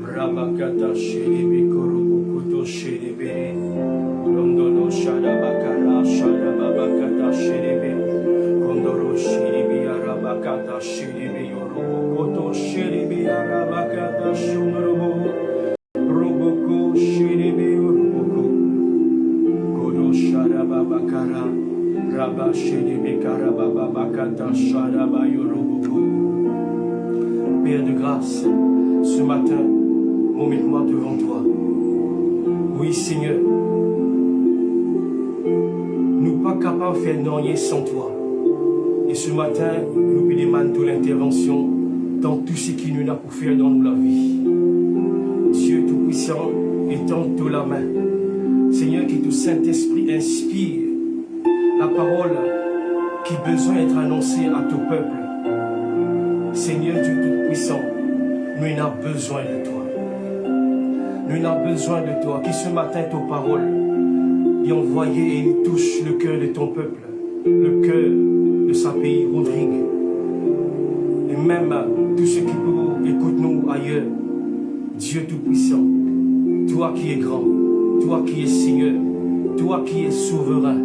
Rabakata shiribi kurubukuto shiribi Londono sharabakara sharababakata shiribi Kondoro shiribi arabakata shiribi Yorubukoto shiribi arabakata shunrubu Rubuku shiribi urubuku Kodo sharababakara Rabba shiribi karababakata sharaba yorubuku. Père de grâce, ce matin, mets-moi devant toi. Oui, Seigneur, nous pas capables de faire rien sans toi. Et ce matin, nous lui demandons l'intervention dans tout ce qui nous a pour faire dans la vie. Dieu Tout-Puissant, étends-toi la main. Seigneur, que ton Saint-Esprit inspire la parole qui a besoin d'être annoncée à ton peuple. Seigneur Dieu Tout-Puissant, nous avons besoin de toi. Nous avons besoin de toi. Que ce matin, ta parole est envoyée et touche le cœur de ton peuple, le cœur de sa pays, Rodrigue. Et même tous ceux qui peuvent écouter nous ailleurs. Dieu Tout-Puissant, toi qui es grand, toi qui es Seigneur, toi qui es souverain,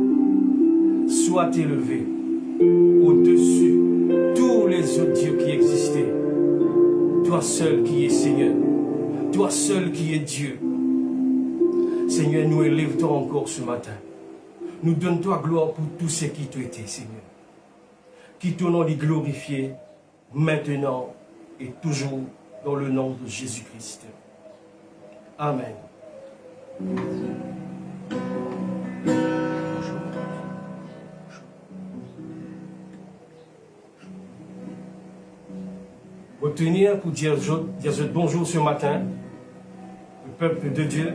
sois élevé au-dessus tous les autres dieux qui existaient. Toi seul qui es Seigneur, toi seul qui es Dieu. Seigneur, nous élève-toi encore ce matin. Nous donne-toi gloire pour tout ce qui t'a été, Seigneur. Qui ton nom est glorifié maintenant et toujours dans le nom de Jésus-Christ. Amen. Retenir pour dire bonjour ce matin, le peuple de Dieu,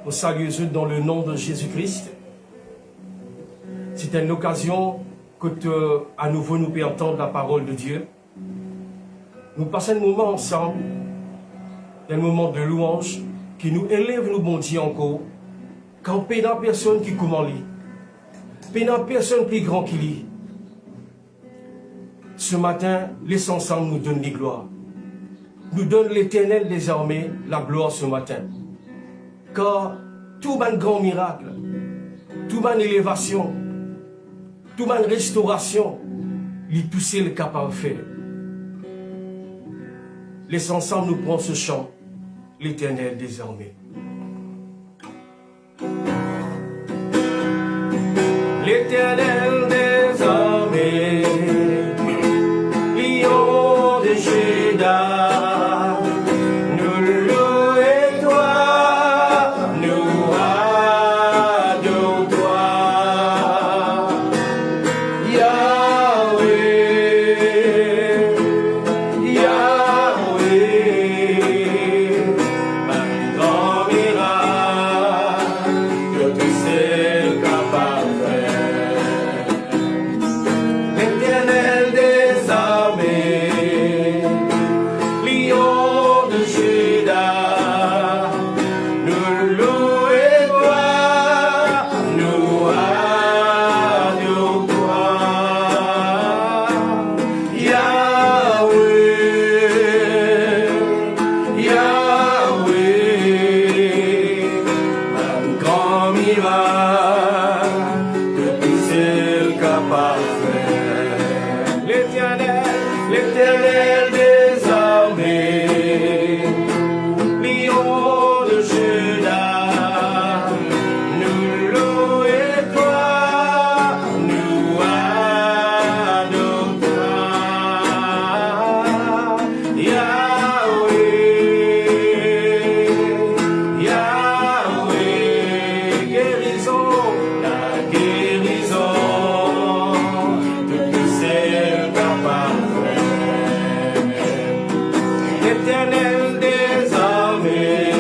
au salut dans le nom de Jésus-Christ. C'est une occasion que à nouveau nous pouvons entendre la parole de Dieu. Nous passons un moment ensemble, un moment de louange qui nous élève nous bon Dieu encore, quand pas de personne qui commence lit, pas de personne plus grand qui lit. Ce matin, les ensemble nous donne les gloires. Nous donne l'Éternel des armées la gloire ce matin. Car tout un grand miracle, tout une élévation, tout une restauration, il tout seul est capable de faire. Les ensemble nous prend ce chant, l'Éternel des armées. L'Éternel des armées, lion de Juda, nous louons toi, nous adorons toi, Yahweh, Yahweh, un grand miracle que tu sais capable de faire. L'Éternel des armées, lion de Juda, nous louons toi, nous adorons toi, Yahweh, Yahweh, un grand miracle que tu sais capable de faire. L'Éternel des armées, lion de Juda, nous louons toi, nous adorons toi, Yahweh, Yahweh, guérison, la guérison de tous ces capables de faire. L'Éternel des armées,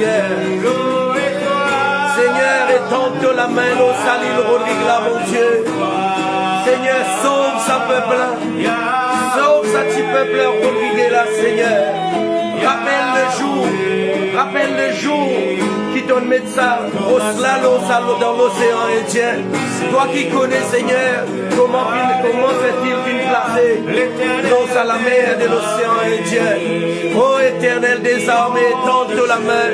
Seigneur. Seigneur, étends la main au Salil Rodriguez, mon Dieu. Seigneur, sauve sa peuple. Sauve sa petit peuple Rodriguez là, Seigneur. Rappelle le jour qui donne médecin au slalom dans l'océan Indien. Toi qui connais, Seigneur, comment fait-il qu'il placé dans à la mer de l'océan Indien. Ô Éternel des armées, tente la main,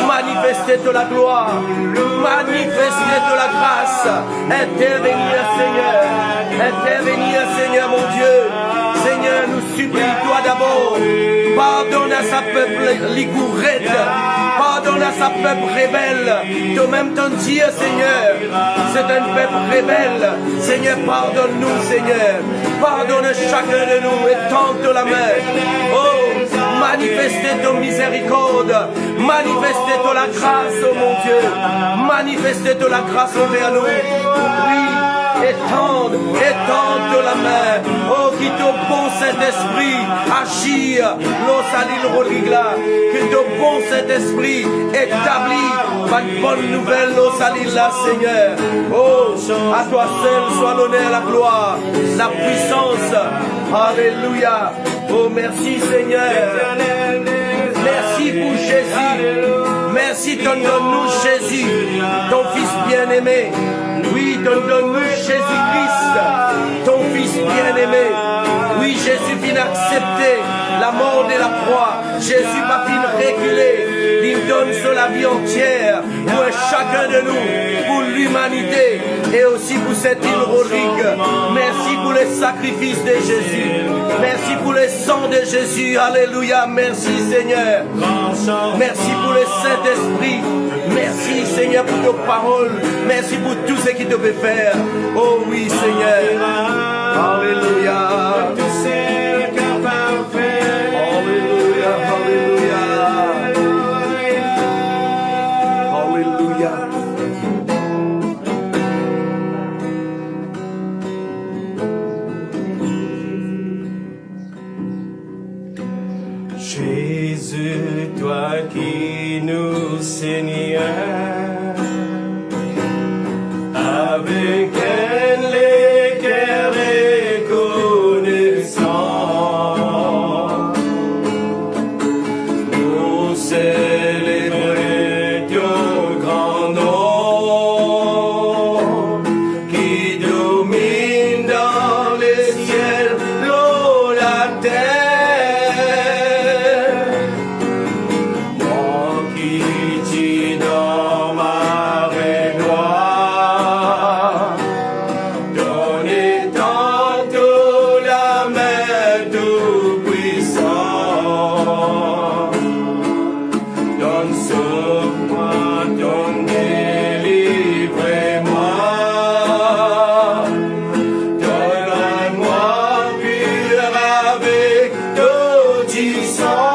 manifestez de la gloire, manifestez de la grâce, intervenir Seigneur mon Dieu. Seigneur, nous supplie toi d'abord, pardonne à sa peuple ligourette, pardonne à sa peuple rebelle, de même ton Dieu, Seigneur, c'est un peuple rebelle. Seigneur, pardonne-nous, Seigneur, pardonne chacun de nous et tente la main. Oh, manifestez ton miséricorde, manifestez de la grâce, oh mon Dieu, manifestez de la grâce envers nous. Oui. Étende la main. Oh, qui te bon Saint-Esprit agir. L'eau Salil Rodriguez, que te bon Saint-Esprit établit une bonne nouvelle, l'eau Salil là, Seigneur. Oh, à toi seul soit l'honneur, la gloire, la puissance. Alléluia. Oh, merci Seigneur. Merci pour Jésus. Merci, donne-nous Jésus, ton Fils bien-aimé. Oui, donne-nous Jésus-Christ, ton Fils bien-aimé. Oui, Jésus vient accepter la mort de la croix. Jésus va venir reculer. Il donne sur la vie entière pour chacun de nous, pour l'humanité et aussi pour cette île Rodriguez. Merci pour les sacrifices de Jésus. Merci pour le sang de Jésus. Alléluia. Merci Seigneur. Merci pour le Saint-Esprit. Merci Seigneur pour tes paroles. Merci pour tout ce qu'il te peut faire. Oh oui Seigneur. Alléluia. Alléluia. Alléluia. Alléluia. Jésus, toi qui nous Seigneur, avec elle les cœurs reconnaissants, nous célébrer ton grand nom qui domine dans les ciels, l'eau, la terre. Moi qui dis dans ma gloire, donnez tantôt la main tout-puissant. Donne sauve-moi, donne délivrez-moi. Donne-moi pur avec tout du sang.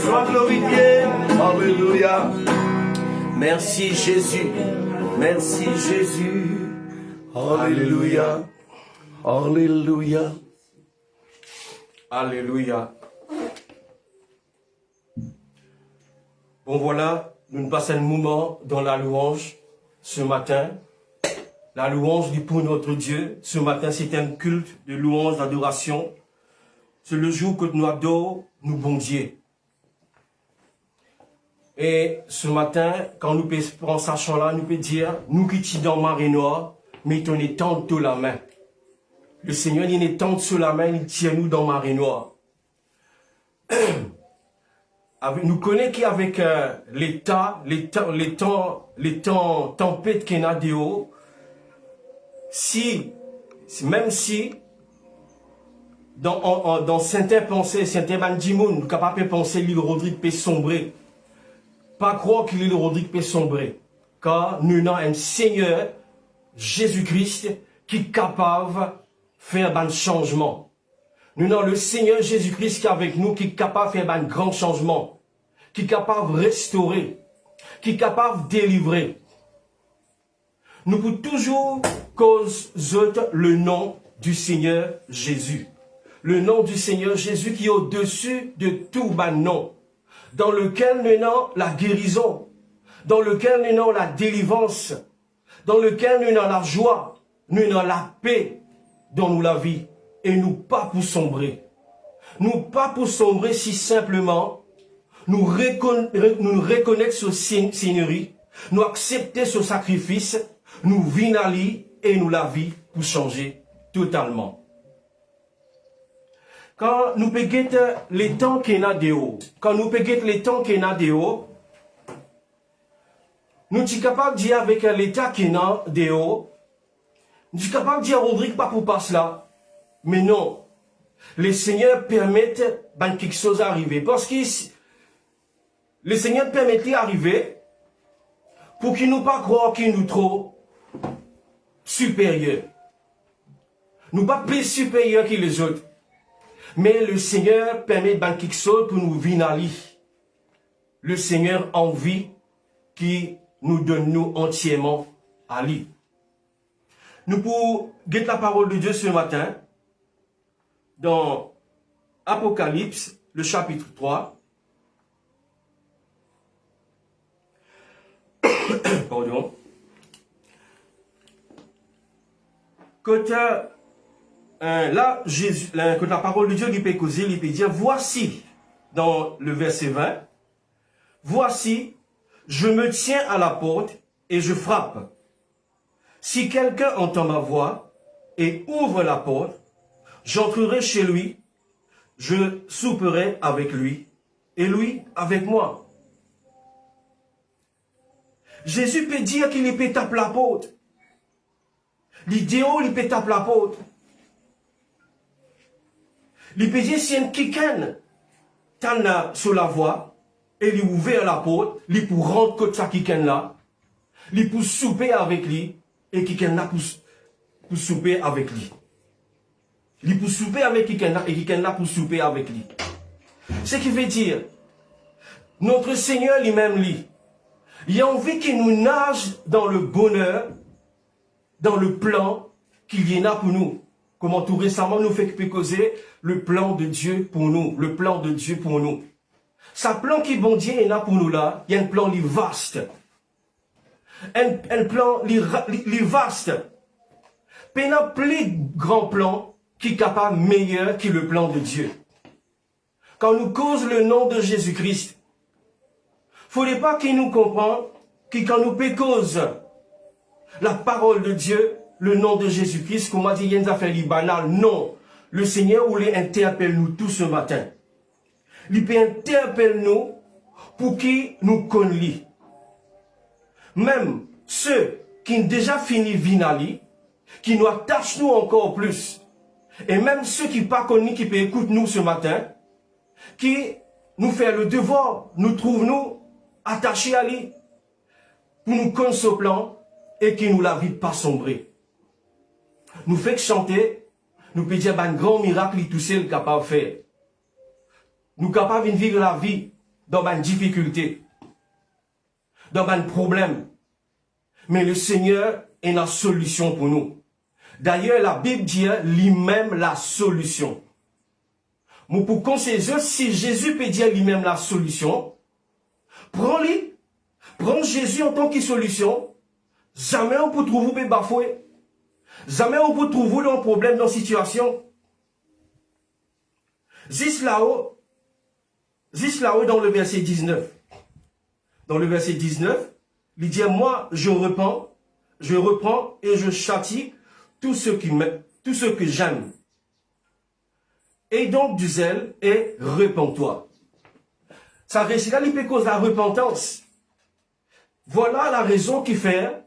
sois glorifié. Alléluia. Merci Jésus. Merci Jésus. Alléluia. Alléluia. Alléluia. Bon voilà, nous passons un moment dans la louange ce matin. La louange du pour notre Dieu. Ce matin, c'est un culte de louange, d'adoration. C'est le jour que nous adorons, nous bon Dieu. Et ce matin, quand nous pensons à ça là, nous pouvons dire, nous qui sommes dans marée noire, mettons les tentes de la main. Le Seigneur, il est tente sur la main, il tient nous dans marée noire. Nous connaissons qu'avec les temps, tempêtes qu'il y a dehors, même si, dans certaines pensées, certains bandimouns, nous sommes capables de penser que l'île Rodrigue peut sombrer. Pas croire que l'île Rodrigue peut sombrer. Car nous avons un Seigneur, Jésus-Christ, qui est capable de faire un changement. Nous avons le Seigneur Jésus-Christ qui est avec nous, qui est capable de faire un grand changement, qui est capable de restaurer, qui est capable de délivrer. Nous pouvons toujours causer le nom du Seigneur Jésus. Le nom du Seigneur Jésus qui est au-dessus de tout nom, dans lequel nous avons la guérison, dans lequel nous avons la délivrance, dans lequel nous avons la joie, nous avons la paix dans nous la vie. Et nous pas pour sombrer. Nous pas pour sombrer si simplement nous reconnaître ce Seigneurie, nous accepter ce sacrifice, nous vinali et nous la vie pour changer totalement. Quand nous payons les temps qu'il y a dehors, nous sommes capables de dire avec l'état qu'il y a dehors, nous sommes capables de dire Rodrigue pas pour passer là. Mais non, le Seigneur permet quelque chose d'arriver. Parce que le Seigneur permet d'arriver pour qu'il nous pas croire qu'il nous trop supérieur. Nous pas plus supérieurs que les autres. Mais le Seigneur permet quelque chose pour nous vinaler. Le Seigneur a envie qui nous donne nous entièrement à lui. Nous pouvons guetter la parole de Dieu ce matin. Dans Apocalypse, le chapitre 3, pardon, quand la parole de Dieu lui peut causer, il peut dire, voici, dans le verset 20, voici, je me tiens à la porte et je frappe. Si quelqu'un entend ma voix et ouvre la porte, j'entrerai chez lui, je souperai avec lui, et lui avec moi. Jésus peut dire qu'il peut taper la porte. L'idéal, il peut taper la porte. Il peut dire si un quelqu'un t'en sur la voie, et il ouvre la porte, il peut rentrer contre ça quelqu'un là, il peut souper avec lui, et quelqu'un là pour souper avec lui. Il peut souper avec quelqu'un et quelqu'un là pour souper avec lui. Ce qui veut dire, notre Seigneur lui-même, il a envie qu'il nous nage dans le bonheur, dans le plan qu'il y en a pour nous. Comment tout récemment nous fait causer le plan de Dieu pour nous, le plan de Dieu pour nous. Sa plan qui bon Dieu il y en a pour nous là, il y a un plan vaste. Un plan vaste. Il y a plus grand plan qui est capable meilleur que le plan de Dieu. Quand nous cause le nom de Jésus-Christ, faudrait pas qu'il nous comprenne que quand nous cause la parole de Dieu, le nom de Jésus-Christ, comme a dit, il y a une affaire banale. Non. Le Seigneur voulait interpeller nous tous ce matin. Il peut interpeller nous pour qu'il nous connaisse. Même ceux qui ont déjà fini vinali, qui nous attachent nous encore plus. Et même ceux qui ne sont pas connus, qui peuvent écouter nous ce matin, qui nous fait le devoir, nous trouvent nous attachés à lui, pour nous connaître ce plan, et qui nous la vie pas sombrer. Nous fait chanter, nous peut dire un grand miracle, tout seul capable de faire. Nous capables de vivre la vie dans une difficulté, dans un problème. Mais le Seigneur est la solution pour nous. D'ailleurs, la Bible dit lui-même la solution. Mais pour conseiller, si Jésus peut dire lui-même la solution, prends-le. Prends Jésus en tant que solution. Jamais on peut trouver bafoué. Jamais on peut trouver un problème dans une situation. Juste là-haut, dans le verset 19. Dans le verset 19, il dit, moi, je reprends et je châtie tout ce que j'aime. Et donc du zèle et repens-toi. Ça récite là, il peut cause la repentance. Voilà la raison qui fait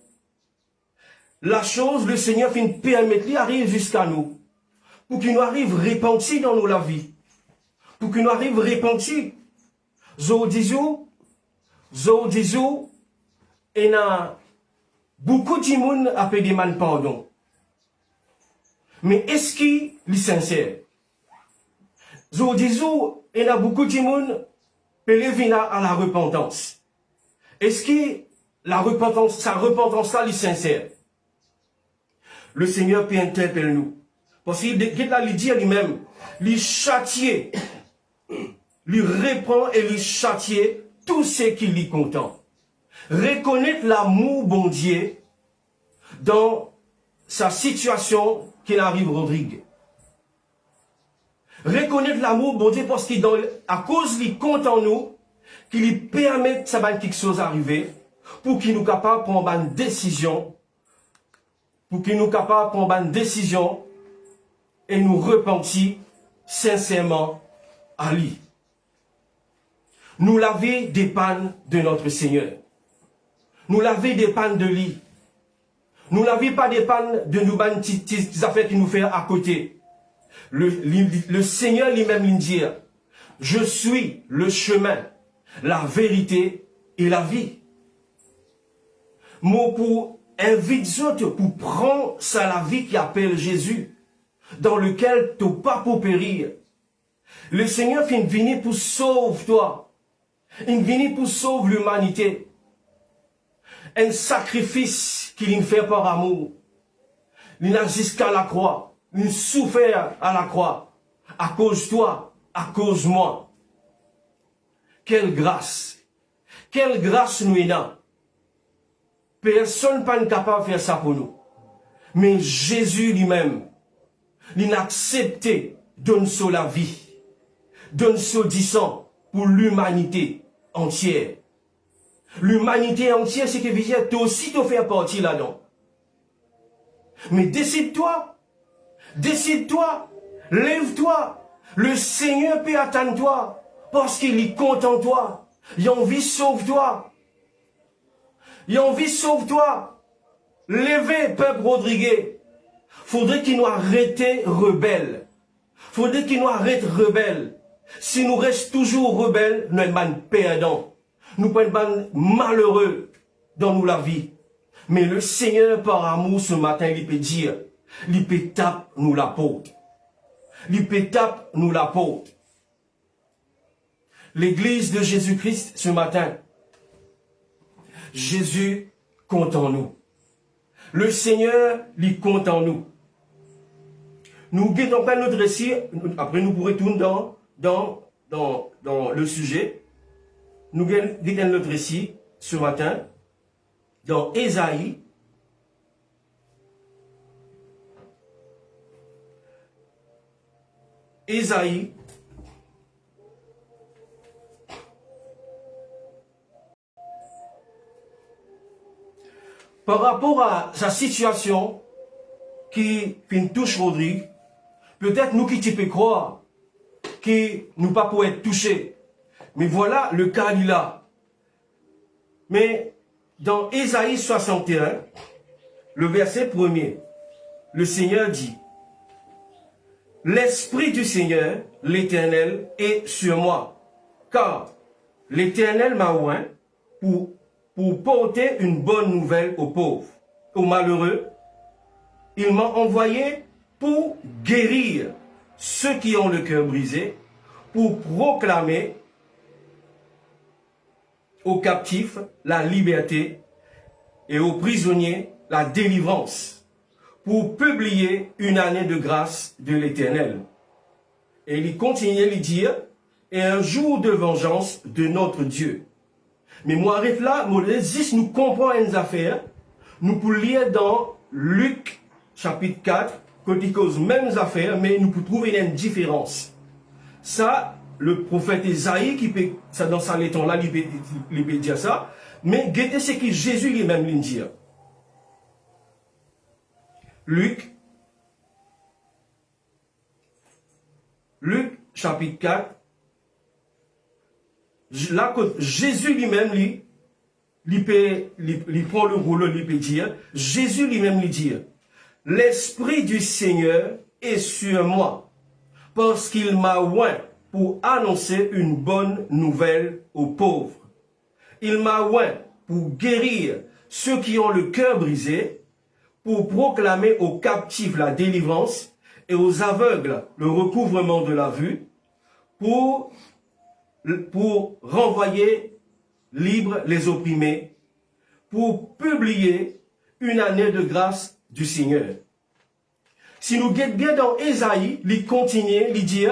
la chose, le Seigneur fait une permettre, il arrive jusqu'à nous. Pour qu'il nous arrive repenti dans nos la vie. Pour qu'il nous arrive repenti. Zo disou, et na beaucoup de monde a fait demande pardon. Mais est-ce qu'il est sincère? Zo disou, et na beaucoup de monde peut venir à la repentance. Est-ce que la repentance, sa repentance là, est sincère? Le Seigneur peut interpeller nous. Parce qu'il dit lui-même, lui châtier, lui reprend et lui châtier tout ce qui lui content. Reconnaître l'amour bon Dieu dans sa situation qu'il arrive Rodrigue. Reconnaître l'amour bon Dieu parce qu'à cause qu'il compte en nous, qu'il lui permet que ça va quelque chose arriver, pour qu'il nous capable de prendre une décision, et nous repentir sincèrement à lui. Nous laver des pannes de notre Seigneur. Nous laver des pannes de lui. Nous laver pas des pannes de nous petites affaires qui nous fait à côté. Le Seigneur lui-même lui dit, je suis le chemin, la vérité et la vie. Moi pour inviter autres pour prendre ça la vie qui appelle Jésus, dans lequel tu n'as pas pour périr. Le Seigneur vient venir pour sauver toi. Il vient pour sauver l'humanité. Un sacrifice qu'il fait par amour. Il a jusqu'à la croix. Il souffert à la croix. À cause de toi, à cause de moi. Quelle grâce. Quelle grâce nous est là. Personne n'est pas capable de faire ça pour nous. Mais Jésus lui-même, il a accepté de donner la vie. Donne ce sang pour l'humanité entière. L'humanité entière, c'est que toi aussi tu fais partie là-dedans. Mais décide-toi, lève-toi. Le Seigneur peut attendre toi parce qu'il est content de toi. Il a envie de sauver toi. Levez, peuple Rodriguez. Faudrait qu'il nous arrête rebelle. Si nous restons toujours rebelles, nous sommes perdants. Nous sommes malheureux dans nous la vie. Mais le Seigneur, par amour, ce matin, il peut dire, il peut taper nous la porte. L'église de Jésus-Christ, ce matin, Jésus compte en nous. Le Seigneur, il compte en nous. Nous guettons pas notre récit, après nous pourrons retourner dans le sujet. Nous guettons notre récit ce matin dans Ésaïe. Par rapport à sa situation qui touche Rodrigue, peut-être nous qui peut croire que nous pas pour être touchés. Mais voilà le cas là. Mais dans Ésaïe 61, le verset 1er, le Seigneur dit, l'Esprit du Seigneur, l'Éternel, est sur moi, car l'Éternel m'a oint pour porter une bonne nouvelle aux pauvres, aux malheureux. Il m'a envoyé pour guérir ceux qui ont le cœur brisé, pour proclamer aux captifs la liberté et aux prisonniers la délivrance, pour publier une année de grâce de l'Éternel. Et il continue de dire, et un jour de vengeance de notre Dieu. Mais moi, arrête là, nous comprenons une affaire, nous pouvons lire dans Luc, chapitre 4, côté cause mêmes affaires, mais nous pouvons trouver une différence. Ça, le prophète Isaïe, qui peut, ça dans sa lettre là, il peut dire ça, mais guettez ce que Jésus lui-même lui dit. Luc, chapitre 4, là, Jésus lui-même, il prend le rouleau, il peut dire, Jésus lui-même lui dit, l'Esprit du Seigneur est sur moi, parce qu'il m'a oint pour annoncer une bonne nouvelle aux pauvres. Il m'a oint pour guérir ceux qui ont le cœur brisé, pour proclamer aux captifs la délivrance et aux aveugles le recouvrement de la vue, pour renvoyer libres les opprimés, pour publier une année de grâce du Seigneur. Si nous guettons bien dans Ésaïe, il continue, il dit,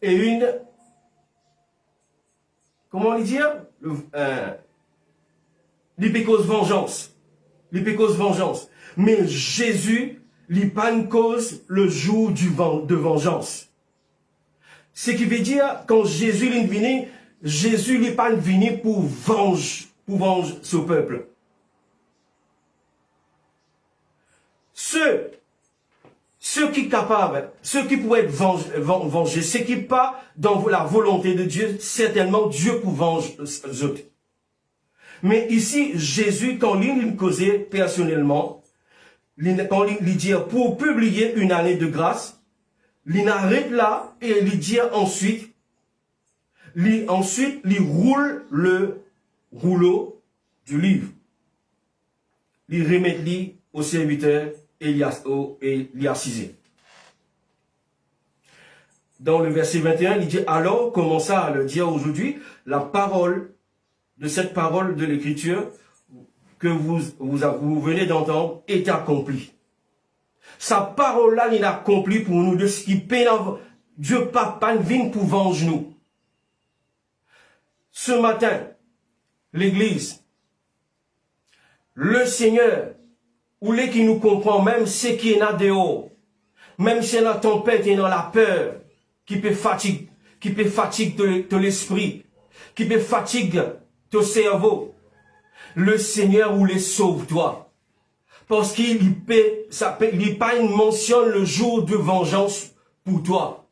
et une, comment il dit, l'hypécose vengeance. L'hypécose vengeance. Mais Jésus, il pas une cause le jour de vengeance. Ce qui veut dire, quand Jésus est venu, Jésus n'est pas venu pour venger ce peuple. Ceux qui sont capables, ceux qui pourraient être vengés, ceux qui sont pas dans la volonté de Dieu, certainement Dieu pour venger les autres. Mais ici, Jésus, quand il causait personnellement, quand il dit pour publier une année de grâce, il arrête là et il dit ensuite, il roule le rouleau du livre. Il remet au serviteur et l'y assisait. Dans le verset 21, il dit, alors commença à le dire aujourd'hui, la parole de cette parole de l'Écriture que vous venez d'entendre est accomplie. Sa parole-là, il a accompli pour nous de ce qui peine. Dieu papa vient pour venger nous. Ce matin, l'Église, le Seigneur, ou les qui nous comprend, même ce qui est là dehors, même si la tempête est dans la peur, qui peut fatiguer de l'esprit, qui peut fatiguer ton cerveau, le Seigneur ou les sauve-toi. Parce qu'il mentionne le jour de vengeance pour toi.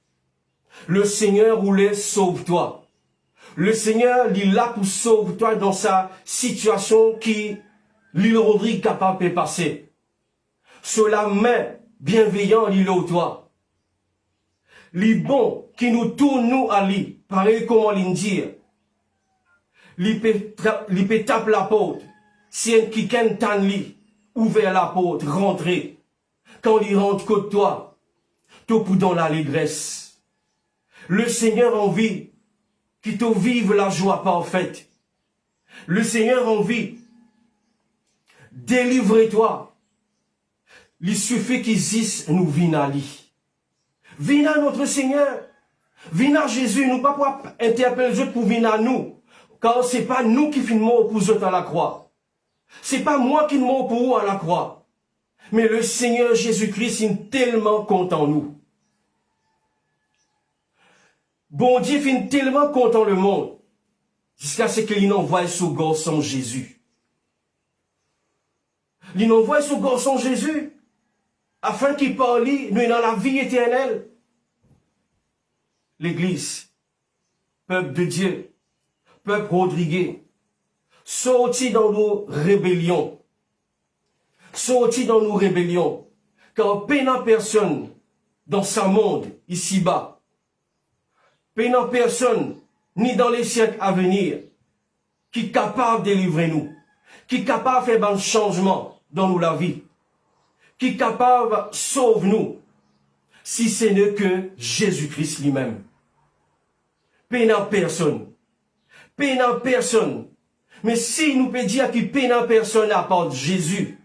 Le Seigneur ou les sauve-toi. Le Seigneur, il est là pour sauver toi dans sa situation qui l'île Rodrigue capable de passer. Sur la main bienveillant, il est au toi. Les bons qui nous tournent nous à lui, pareil comment l'in dire. Il peut taper la porte. Si un qui t'en lit, ouvert la porte, rentrer. Quand il rentre côté toi, tout pour dans l'allégresse. Le Seigneur envie qui te vive la joie parfaite. Le Seigneur envie délivre-toi. Il suffit qu'il dise nous vienne à lui. Viens à notre Seigneur. Viens à Jésus. Nous pas pour interpeller les autres pour venir à nous. Car c'est pas nous qui finissons pour eux à la croix. C'est pas moi qui mort pour eux à la croix. Mais le Seigneur Jésus-Christ est tellement content nous. Bon Dieu finit tellement content le monde. Jusqu'à ce qu'il envoie son garçon Jésus. Il envoie son garçon Jésus. Afin qu'il parle, nous dans la vie éternelle. L'Église, peuple de Dieu, peuple Rodriguez, sortis dans nos rébellions. Sortis dans nos rébellions. Car peine personne dans ce monde, ici-bas. Peine personne, ni dans les siècles à venir, qui est capable de délivrer nous. Qui est capable de faire un changement dans nous la vie. Qui est capable de sauver nous. Si ce n'est que Jésus-Christ lui-même. Peine personne. Peine personne. Mais si nous pouvons dire qu'il n'y a personne à part Jésus,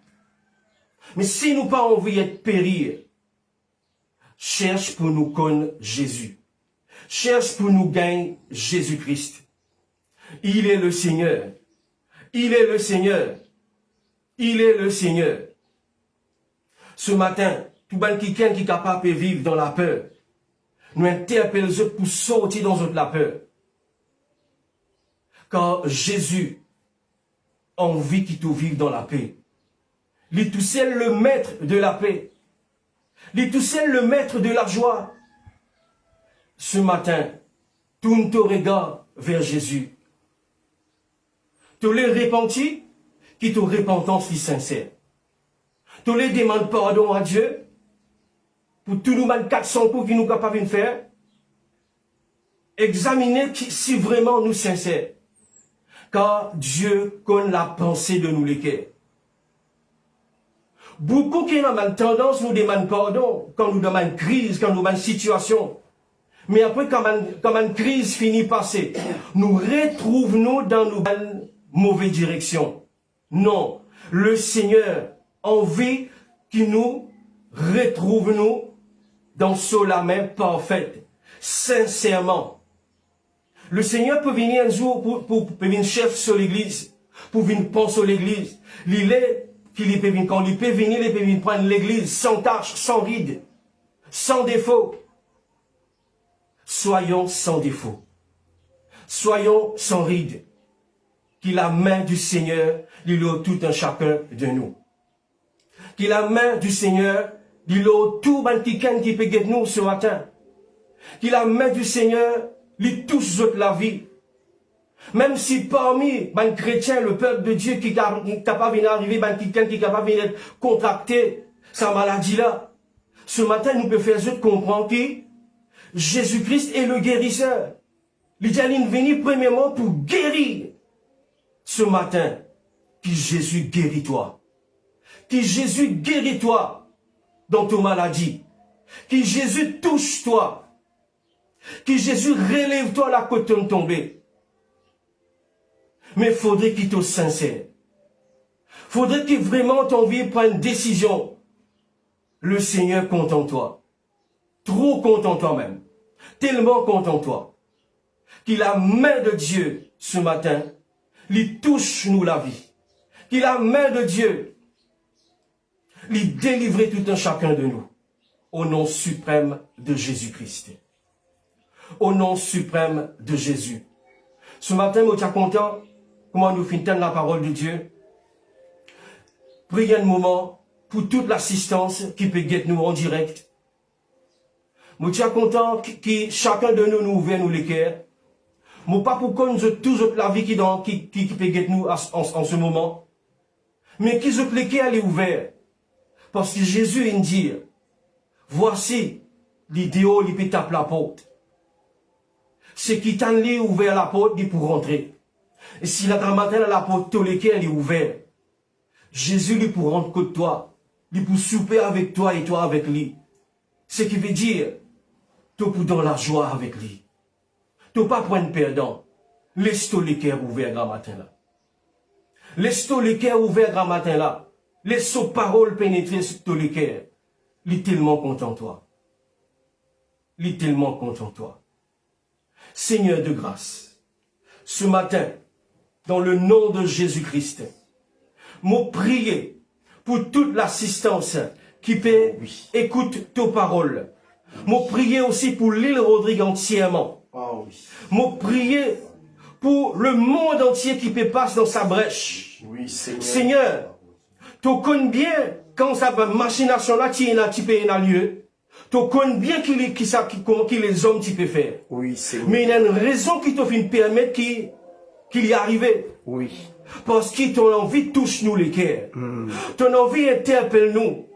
mais si nous pas envie de périr, cherche pour nous connaître Jésus. Cherche pour nous gagner Jésus-Christ. Il est le Seigneur. Il est le Seigneur. Il est le Seigneur. Ce matin, tout le monde qui est capable de vivre dans la peur, nous interpellons pour sortir dans la peur. Car Jésus a envie qu'il te vive dans la paix. Il est tout seul le maître de la paix. Il est tout seul le maître de la joie. Ce matin, tourne ton regard vers Jésus. Tu les repentis, qui te repentance sincère. Tu les demandes pardon à Dieu, pour tout nous mettre 400 coups qui nous capables de faire. Examinez si vraiment nous sincères. Car Dieu connaît la pensée de nous lesquels. Beaucoup qui ont une tendance nous demandent pardon quand nous demandons crise, quand nous demandons situation. Mais après, quand une crise finit passer, nous retrouvons dans nos mauvaises directions. Non, le Seigneur envie qu'il nous retrouve nous dans la main parfaite, sincèrement. Le Seigneur peut venir un jour pour venir chef sur l'église, pour venir penser sur l'église. Il est qu'il peut venir, quand il peut venir, il peut venir prendre l'église sans tache, sans ride, sans défaut. Soyons sans défaut. Soyons sans ride. Qu'il la main du Seigneur, il a tout un chacun de nous. Qu'il la main du Seigneur, il a tout un quelqu'un qui peut guider nous ce matin. Qu'il la main du Seigneur, il touche la vie. Même si parmi les chrétiens, le peuple de Dieu qui est capable d'arriver, quelqu'un qui est capable de contracter sa maladie-là, ce matin, nous pouvons faire comprendre que Jésus-Christ est le guérisseur. Il est venu premièrement pour guérir. Ce matin, que Jésus guérit toi. Que Jésus guérit toi dans ton maladie. Que Jésus touche toi. Que Jésus relève toi la côte de tomber. Mais il faudrait qu'il soit sincère. Il faudrait que vraiment ton vie prenne une décision. Le Seigneur compte en toi. Trop compte en toi-même. Tellement compte en toi. Que la main de Dieu, ce matin, lui touche nous la vie. Que la main de Dieu lui délivre tout un chacun de nous. Au nom suprême de Jésus-Christ. Au nom suprême de Jésus. Ce matin, nous sommes contents comment nous finissons la parole de Dieu. Priez un moment pour toute l'assistance qui peut guetter nous en direct. Nous sommes contents que chacun de nous ouvre nous les cœurs. Nous pas pour qu'on nous toute la vie qui peut guetter nous en ce moment. Mais qui nous les cœurs est ouvert. Parce que Jésus il dit, voici l'idéal qui peut taper la porte. C'est qui t'en est ouvert la porte, il pour rentrer. Et si la matin la porte, tous les cœurs est ouvert. Jésus lui pour rentrer côté toi. Il pour souper avec toi et toi avec lui. Ce qui veut dire, tu pour dans la joie avec lui. Tu pas prendre perdant. Laisse-toi les cœurs ouverts grand matin là. Laisse-toi les cœurs ouverts grand matin là. Laisse sa parole pénétrer sur tous les cœurs. Il est tellement content de toi. Il est tellement content de toi. Seigneur de grâce, ce matin, dans le nom de Jésus-Christ, moi prier pour toute l'assistance qui peut écouter tes paroles. Moi prier aussi pour l'île Rodrigue entièrement. Moi prier pour le monde entier qui peut passer dans sa brèche. Seigneur, tu connais bien quand sa machination là tu es en lieu. Tu connais bien qui les hommes tu peux faire. Oui, Seigneur. Mais il y a une raison qui te fait permettre qu'il y arrive. Oui. Parce que ton envie touche nous les cœurs. Ton envie interpelle nous.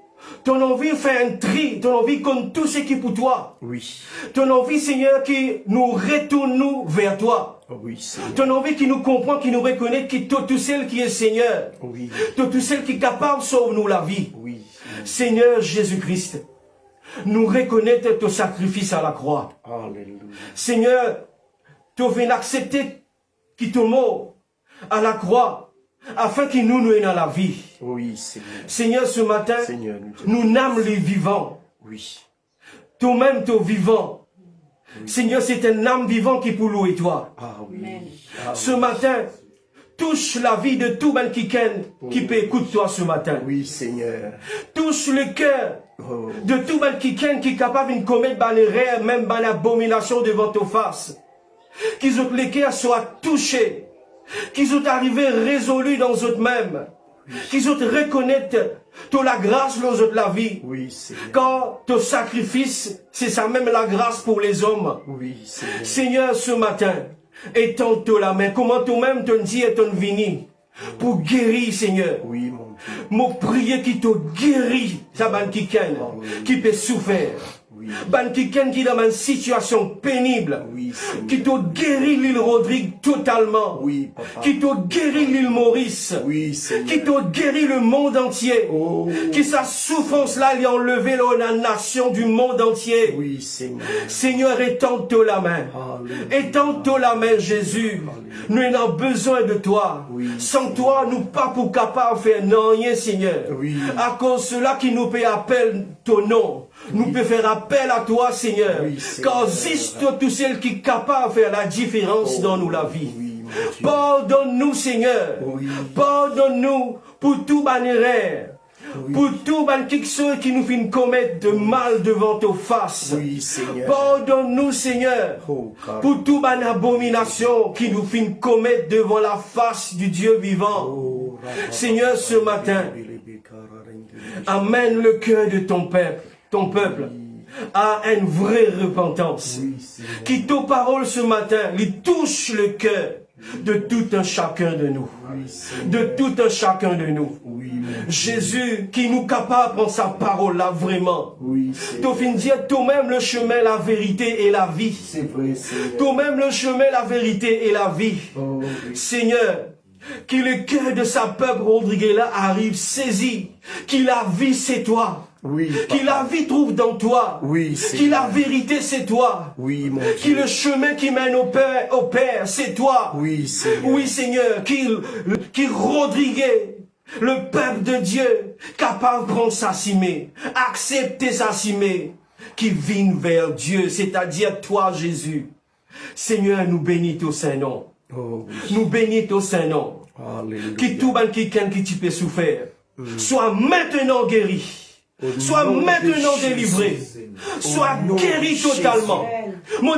Ton envie fait un tri. Ton envie compte tout ce qui est pour toi. Oui. Ton envie, Seigneur, qui nous retourne nous vers toi. Oui, Seigneur. Ton envie qui nous comprend, qui nous reconnaît, qui toi tout seul qui est Seigneur. Oui. Toi tout seul qui est capable de sauver nous la vie. Oui. Seigneur Jésus-Christ, nous reconnaître ton sacrifice à la croix. Alléluia. Seigneur, tu viens accepter qui te mort. à la croix, afin qu'il nous mène à la vie. Oui, Seigneur. Seigneur, ce matin, Seigneur, nous n'âmes les vivants. oui. Toi-même, toi vivant. Seigneur, c'est un âme vivant qui peut louer toi. Ah oui. Ce matin, touche la vie de tout ben qui peut écouter toi ce matin. Oui, Seigneur. Touche le cœur Oh, de tout ben qui est capable de commettre ban erreur, même ban abomination devant ta face. Qu'ils ont les cœurs soient touchés. Qu'ils ont arrivé résolus dans eux-mêmes. Qu'ils ont reconnaître la grâce dans la vie. oui, Seigneur. Quand ton sacrifice, c'est ça même la grâce pour les hommes. Oui, Seigneur. Seigneur, ce matin, étends-toi la main. Comment toi-même te dis et ton vini pour guérir, Seigneur. Oui, mon Dieu. Mon prier qui te guérit, ça ban qui qui peut souffrir. Oui, Ban qui qui est dans une situation pénible. oui, Seigneur. Qui te guérit l'île Rodrigue totalement. Oui, Papa. Qui te guérit l'île Maurice. Oui, Seigneur. Qui te guérit le monde entier. Oh, Qui sa souffrance là, lui a enlevé la nation du monde entier. oui, Seigneur. Seigneur, étends-toi la main. Alléluia. Étends-toi la main, Jésus. Nous avons besoin de toi. Oui. Sans toi, nous pas pour capable de faire non, rien, Seigneur. Oui. À cause de cela qui nous fait appel ton nom. Nous peut faire appel à toi, Seigneur. Oui, Seigneur. Car juste toi, tout seul qui est capable de faire la différence dans nous la vie. Oui, mon Dieu. Pardonne-nous, Seigneur. Oui. Pardonne-nous pour tout bannière. Oui. Pour tout ceux qui nous font commettre de mal devant ta face. Oui, Seigneur. Pardonne-nous, Seigneur, Oh, car... pour toute abomination qui nous fait commettre devant la face du Dieu vivant. Oh, Seigneur, ce matin, amène le cœur de ton peuple à une vraie repentance. Oui, Seigneur. Qui ta parole ce matin lui touche le cœur de tout un chacun de nous. Oui, Seigneur. De tout un chacun de nous. Oui, mon Dieu. Jésus, qui nous capable de prendre sa parole là vraiment. Oui, Seigneur. Tu fin dire toi-même le chemin, la vérité et la vie. C'est vrai, Seigneur. Toi-même le chemin, la vérité et la vie. Oh, oui. Seigneur, que le cœur de sa peuple Rodrigue là arrive saisi. Qu'il la vie c'est toi. Oui, Qu'il la vie trouve dans toi. Oui, Qu'il la Seigneur. vérité c'est toi. Oui, mon Qu'il Dieu. le chemin qui mène au Père, c'est toi. Oui, Seigneur. Oui, Seigneur, qu'il Rodrigue, le peuple de Dieu, capable de prendre sa cimée, accepter sa cimée, qui vienne vers Dieu, c'est-à-dire toi, Jésus. Seigneur, nous bénis ton Saint-Nom. Oh, oui. Nous bénis ton Saint-Nom. Alléluia. Qui tout ban qui tu peux souffrir, soit maintenant guéri, soit nom de maintenant Jésus. délivré, soit nom de guéri Jésus. totalement. Mon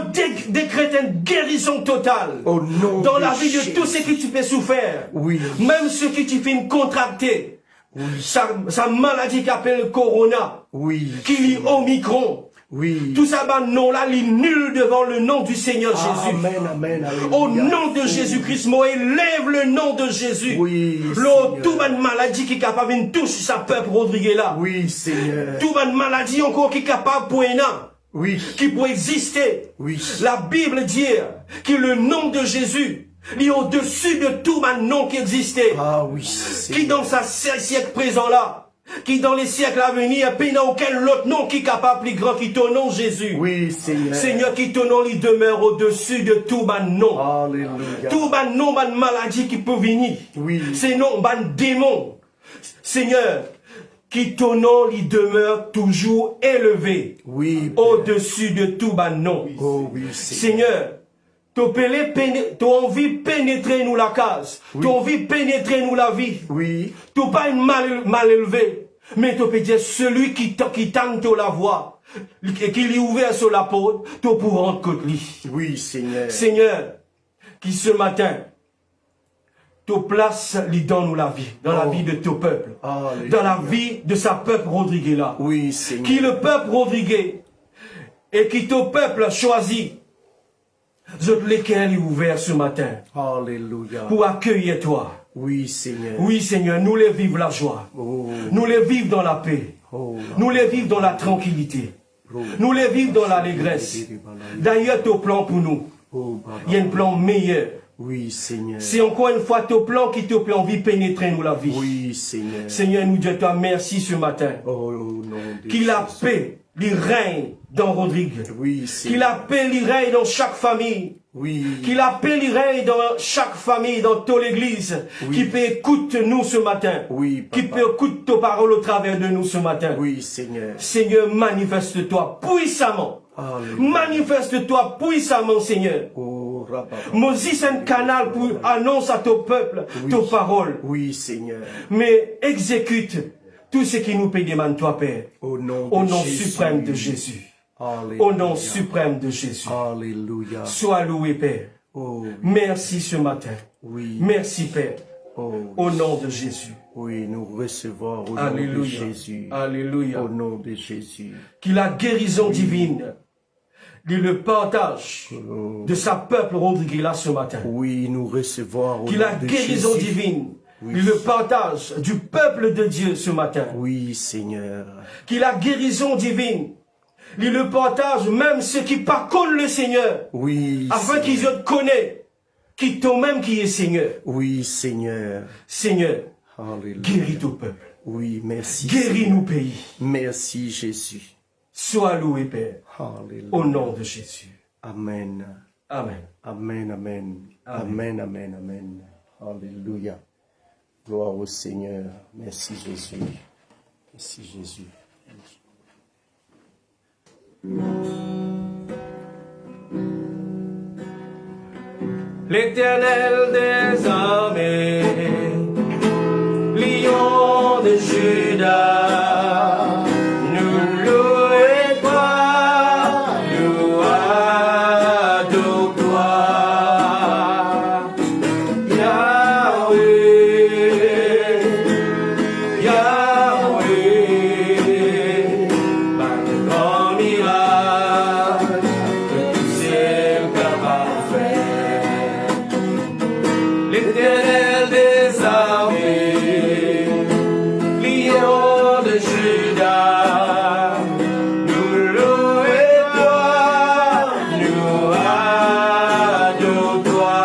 décrète une guérison totale Au nom dans de la vie de Jésus. tous ceux qui tu peux souffrir. Oui. Même ceux qui tu fais contracter. Oui. Sa maladie qui appelle Corona, Oui. qui est Omicron. Oui. Tout ça, ben non là, il est nul devant le nom du Seigneur Jésus. Amen, amen, alléluia. Au nom de Jésus-Christ, moi, élève le nom de Jésus. Oui, L'autre, Seigneur. toute une maladie qui est capable de toucher sa peuple Rodrigue là. Oui, Seigneur. Toute une maladie encore qui est capable pour un an, Oui. qui peut exister. Oui. La Bible dit que le nom de Jésus est au-dessus de tout un nom qui existait. Ah oui, Qui Seigneur. dans sa siècle présent là, qui dans les siècles à venir, puis dans aucun autre nom qui est capable plus grand qui ton nom Jésus. Oui, Seigneur. Seigneur, qui ton nom il demeure au-dessus de tout un nom. Alléluia. Tout un nom, une maladie qui peut venir. Oui. C'est non, un démon. Seigneur, qui ton nom il demeure toujours élevé. Oui. Au-dessus de tout un nom. Oh oui, Seigneur. Seigneur, tu as envie de pénétrer nous la case. Tu as envie de pénétrer nous la vie. Oui. Tu n'as pas une mal élevé. Mais tu peux dire celui qui tente la voix, qui lui ouvert sur la porte, tu pourras rendre compte lui. Oui, Seigneur. Seigneur, qui ce matin, tu places dans nous la vie, dans la vie de ton peuple, Alléluia. dans la vie de sa peuple Rodrigue là. Oui, Seigneur. Qui le peuple Rodrigue et qui ton peuple a choisi, lesquels est ouvert ce matin Alléluia. pour accueillir toi. Oui, Seigneur. Oui, Seigneur, nous les vivons la joie. Oh. Nous les vivons dans la paix. Oh. Nous les vivons dans la tranquillité. Nous les vivons dans l'allégresse. D'ailleurs, ton plan pour nous, Oh, Baba. il y a un plan meilleur. Oui, Seigneur. C'est encore une fois ton plan qui te plan envie de pénétrer nous la vie. Oui, Seigneur. Seigneur, nous disons toi merci ce matin. Oh, au nom de Qu'il la Jésus. paix, il règne dans Rodrigue. Oui, Qu'il Seigneur. appelle l'irée dans chaque famille. Oui. Qu'il appelle l'irée dans chaque famille, dans toute l'église. Oui. Qui peut écouter nous ce matin. Oui, Qui Papa. peut écouter tes paroles au travers de nous ce matin. Oui, Seigneur. Seigneur, manifeste-toi puissamment. Alléluia. Manifeste-toi puissamment, Seigneur. Oh, Rabba. Moses un canal pour annoncer à ton peuple Oui. tes paroles. Oui, Seigneur. Mais exécute tout ce qui nous peut demander, toi, Père. Au nom, Au de nom Jésus. suprême de Jésus. Alléluia. Au nom suprême de Jésus. Alléluia. Sois loué, Père. Oh, Merci ce matin. oui. Merci, Père. Oh, Au nom de Jésus. oui, nous recevons au nom de Alléluia. Jésus. Alléluia. Au nom de Jésus. Que la guérison divine, le partage Oh, de sa peuple Rodrigue là ce matin. oui, nous recevons au Que la nom de guérison Jésus. divine, Oui. le partage du peuple de Dieu ce matin. Oui, Seigneur. Que la guérison divine, le partage même ceux qui parcourent le Seigneur, Oui, afin qu'ils te connaissent, qui toi-même qui est Seigneur. oui, Seigneur. Seigneur, Alléluia. guéris ton peuple. Oui, merci. Guéris nos pays. Merci, Jésus. Sois loué, Père, Alléluia. au nom de Jésus. Amen. Amen. Amen, amen. Amen, amen, amen. Alléluia. Gloire au Seigneur. Merci, Jésus. Merci, Jésus. L'Éternel des armées, lion de Juda, nous louons toi, nous adorons toi. Yahweh, Yahweh, par le grand miracle que tu sais capable de faire. L'Éternel des armées, lion de Juda, nous louons toi, nous adorons toi.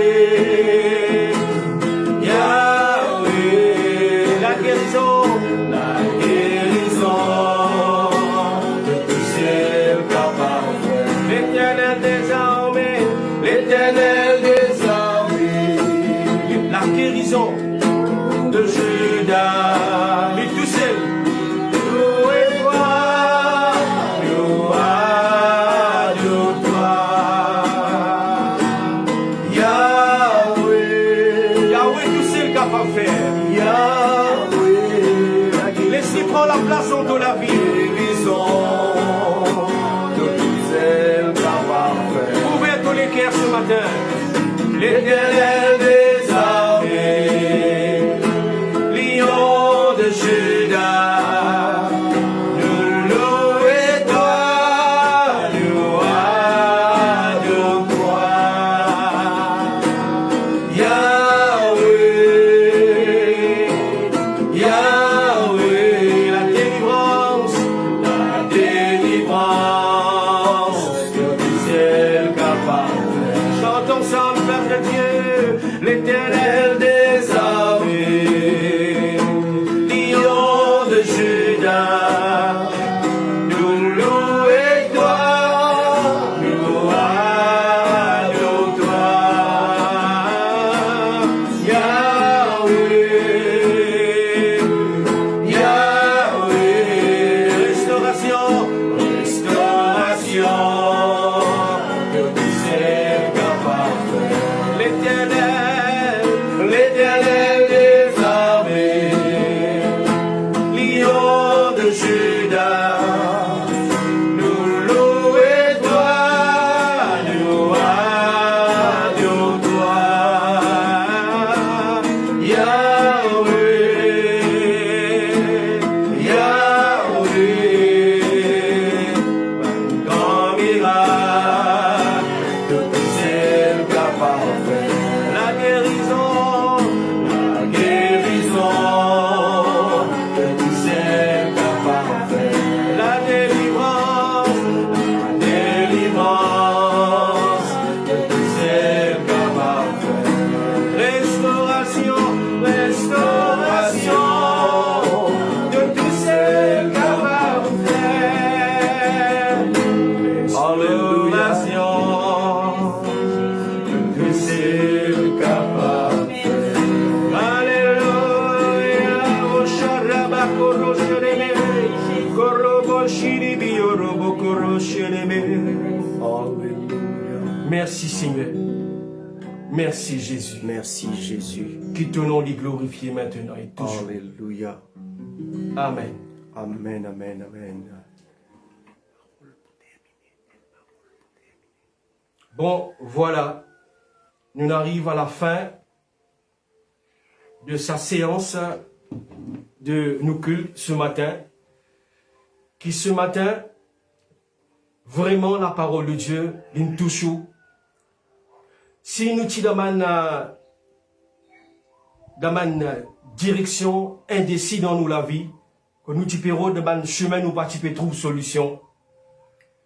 Yahweh, Yahweh, la guérison de tous ceux capables de faire. L'Éternel des armées, l'Éternel des armées, la guérison de Judas, lui tout seul. Louez-toi, nous adorons toi. Yahweh, Yahweh tout seul capable de faire. Yahweh, laisse-lui prendre la place dans ton la vie. Guérison de tous ceux capables de faire. Ouvrez tous les cœurs ce matin. L'Éternel des armées, lion de Juda, nous louons toi, nous adorons toi. Yahweh, Yahweh, la délivrance que tu es capable de faire. Chantons ensemble, peuple de Dieu, l'Éternel des armées, lion de Juda, nous louons toi, nous adorons toi. Yahweh, Yahweh, restauration, restauration, que tu sais capable de faire. L'Éternel, l'Éternel des armées, lion de Juda, nous louons toi, nous adorons toi. Yahweh, Yahweh, par un grand miracle, que tu Merci Seigneur. Merci Jésus. Merci Jésus. Que ton nom est glorifié maintenant et toujours. Alléluia. Amen. Amen, amen, amen. Bon, voilà. Nous arrivons à la fin de sa séance de nos cultes ce matin. Qui ce matin, vraiment la parole de Dieu, nous touche. Si nous sommes dans une direction indécise dans nous la vie, que nous typerons de un chemin nous pas trouver solution.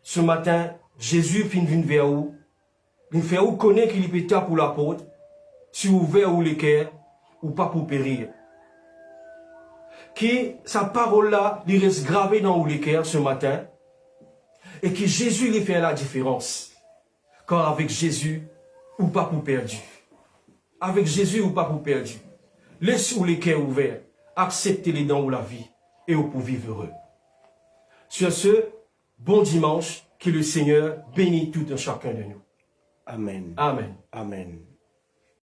Ce matin, Jésus vient vers vous. Il fait vous connaître qu'il est pour l'apôtre, si vous ouvert ou l'équerre, ou pas pour périr. Que sa parole-là, il reste gravée dans l'équerre ce matin, et que Jésus lui fait la différence. Car avec Jésus, ou pas pour perdu. Avec Jésus, ou pas pour perdu. Laisse ou l'équerre ouvert, acceptez les dents ou la vie, et vous pour vivre heureux. Sur ce, bon dimanche, que le Seigneur bénisse tout un chacun de nous. Amen. Amen. Amen.